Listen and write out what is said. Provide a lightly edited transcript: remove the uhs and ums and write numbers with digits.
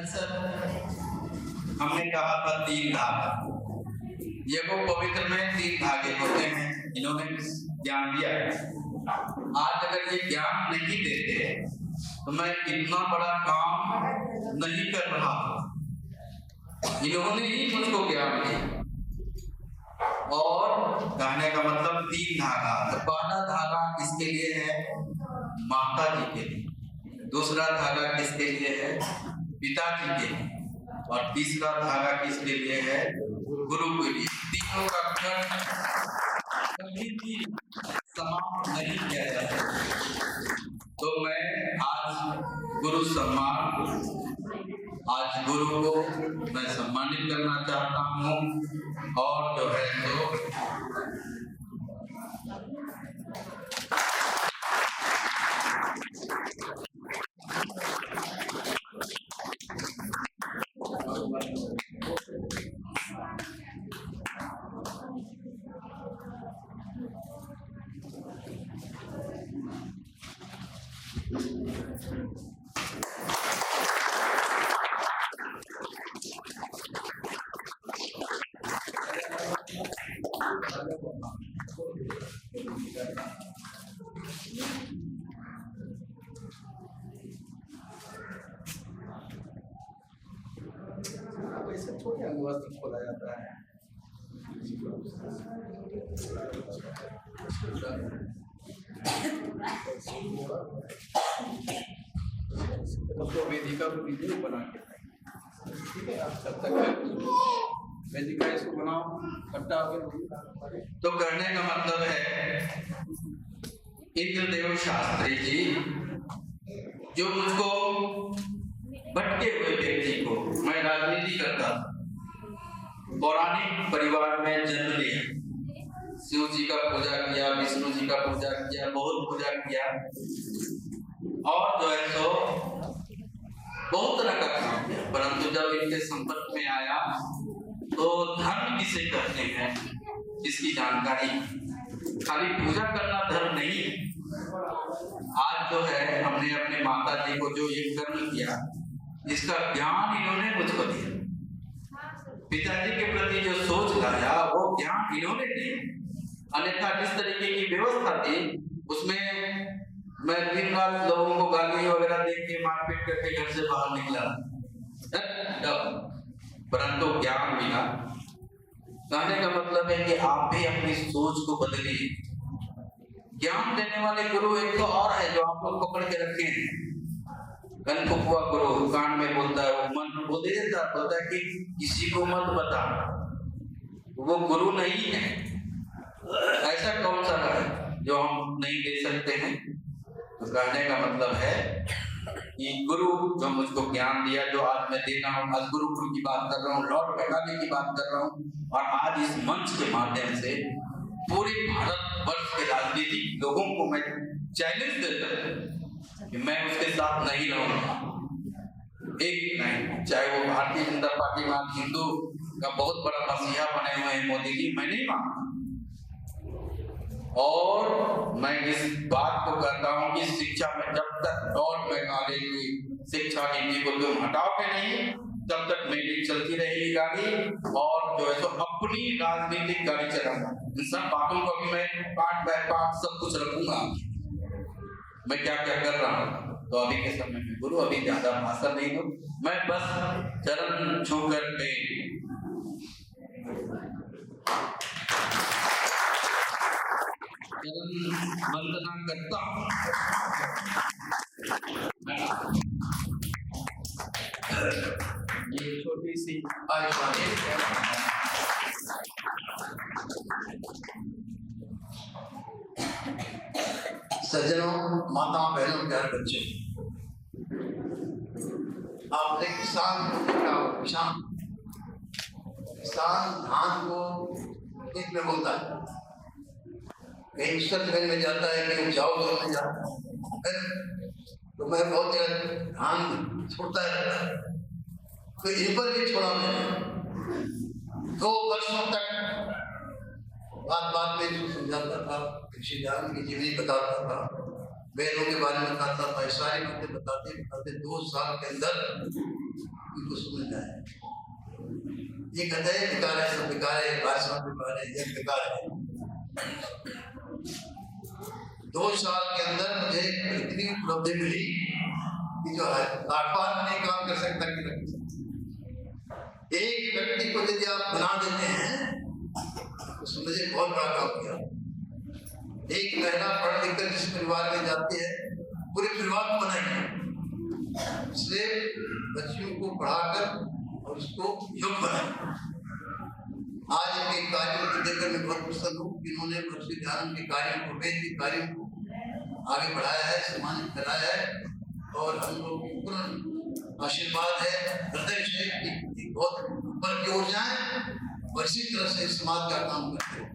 Sir, हमने कहा था 3 धागा। ये वो पवित्र में 3 धागे होते हैं, इन्होंने ज्ञान दिया। आज अगर ये ज्ञान नहीं देते तो मैं इतना बड़ा काम नहीं कर रहा। इन्होंने ही मुझको ज्ञान दिया। और कहने का मतलब 3 धागा। तो पहला धागा किसके लिए है? माता जी के लिए। दूसरा धागा किसके लिए है? पिताजी के लिए। और तीसरा धागा किसके लिए है? गुरु के लिए। तीनों का कर्म कभी भी समाप्त नहीं किया जा सकता। तो मैं आज गुरु सम्मान, आज गुरु को मैं सम्मानित करना चाहता हूँ। और जो है तो ऐसे थोड़ी अनुवाद खोला जाता है। तो वेदिका को वीडियो बना के, ठीक है, आप तब तक वेदिका इसको बनाओ, कट्टा तो करने का मतलब है इंद्रदेव शास्त्री जी, जो मुझको भटके हुए व्यक्ति को, मैं राजनीति करता था, पौराणिक परिवार में जन्म लिया, शिव जी का पूजा किया, विष्णु जी का पूजा किया, बहुत पूजा किया, और जो है सो बहुत तरह का काम किया। परंतु जब इनके संपर्क में आया तो धर्म किसे कहते हैं इसकी जानकारी, खाली पूजा करना धर्म नहीं है। आज जो है हमने अपने माता जी को जो ये कर्म किया, इसका ज्ञान इन्होंने मुझको दिया। पिताजी के प्रति जो सोच लाया वो ज्ञान इन्होंने दिया। अन्यथा जिस तरीके की व्यवस्था थी उसमें मैं दिन रात लोगों को गाली वगैरह दे के मारपीट करके घर से बाहर निकला, परंतु ज्ञान मिला। कहने का मतलब है कि आप भी अपनी सोच को बदलिए। ज्ञान देने वाले गुरु एक तो और है जो आप लोग पकड़ के रखे हैं, कनफुआ गुरु, कान में बोलता है, वो मन वो दे देता, बोलता है कि किसी को मत बता, वो गुरु नहीं है। ऐसा कौन सा है जो हम नहीं दे सकते हैं? तो कहने का मतलब है कि गुरु जो मुझको ज्ञान दिया, जो आज मैं दे रहा हूँ, आज गुरुकुल की बात कर रहा हूँ, लॉर्ड मेघालय की बात कर रहा हूँ, और आज इस मंच के माध्यम से पूरे भारतवर्ष के राजनीतिक लोगों को मैं चैलेंज देता हूँ कि मैं उसके साथ नहीं रहूंगा। एक नहीं, चाहे वो भारतीय जनता पार्टी में आज हिंदू का बहुत बड़ा मसीहा बने हुए हैं मोदी जी, मैं नहीं मानता। और मैं इस बात को कहता हूं कि शिक्षा में जब तक लॉर्ड मेघालय की शिक्षा नीति को तुम हटाओगे नहीं, तब तक मेरी चलती रहेगी गाड़ी, और जो है तो अपनी राजनीतिक गाड़ी चलाऊंगा। इन सब बातों को भी मैं पार्ट बाय पार्ट सब कुछ रखूंगा, मैं क्या क्या कर रहा हूँ। तो अभी के समय में गुरु अभी ज्यादा भाषण नहीं दो, मैं बस चरण छू करके वंदना करता हूँ। ये छोटी सी सज्जनों, माताओं, बहनों, प्यारे बच्चों, आपने किसान को देखा हो, किसान धान को खेत में बोता है, कहीं सतगंज में जाता है, कहीं उपजाऊ जोन में जाता है, तो मैं बहुत जगह धान छोड़ता रहता है। तो इन पर भी छोड़ा मैंने 2 वर्षों तक बात में जो समझाता था, कृषि ज्ञान की जीवनी बताता था, वेदों के बारे में बताता था, सारी बातें बताते 2 साल के अंदर उनको समझना है। ये कहते हैं बेकार है, सब बेकार है, पारिश्रमिक बेकार है, यह बेकार है। 2 साल के अंदर मुझे इतनी उपलब्धि मिली कि जो है आठवार नहीं काम कर सकता कि रख सकता। एक व्यक्ति को यदि आप बना देते हैं तो समझिए बहुत बड़ा काम किया। एक महिला पढ़ लिख कर जिस परिवार में जाती है पूरे परिवार को बनाएगी, इसलिए बच्चियों को पढ़ाकर और उसको योग्य बनाए। आज इनके कार्यों को देखकर मैं बहुत प्रसन्न हूँ कि इन्होंने भक्ति ध्यान के कार्यों को, वेद के कार्यों को आगे बढ़ाया है, सम्मानित कराया है और हम लोग पूर्ण आशीर्वाद है हृदय से कि बहुत ऊपर की ओर जाए और इसी तरह से समाज का काम करते हैं।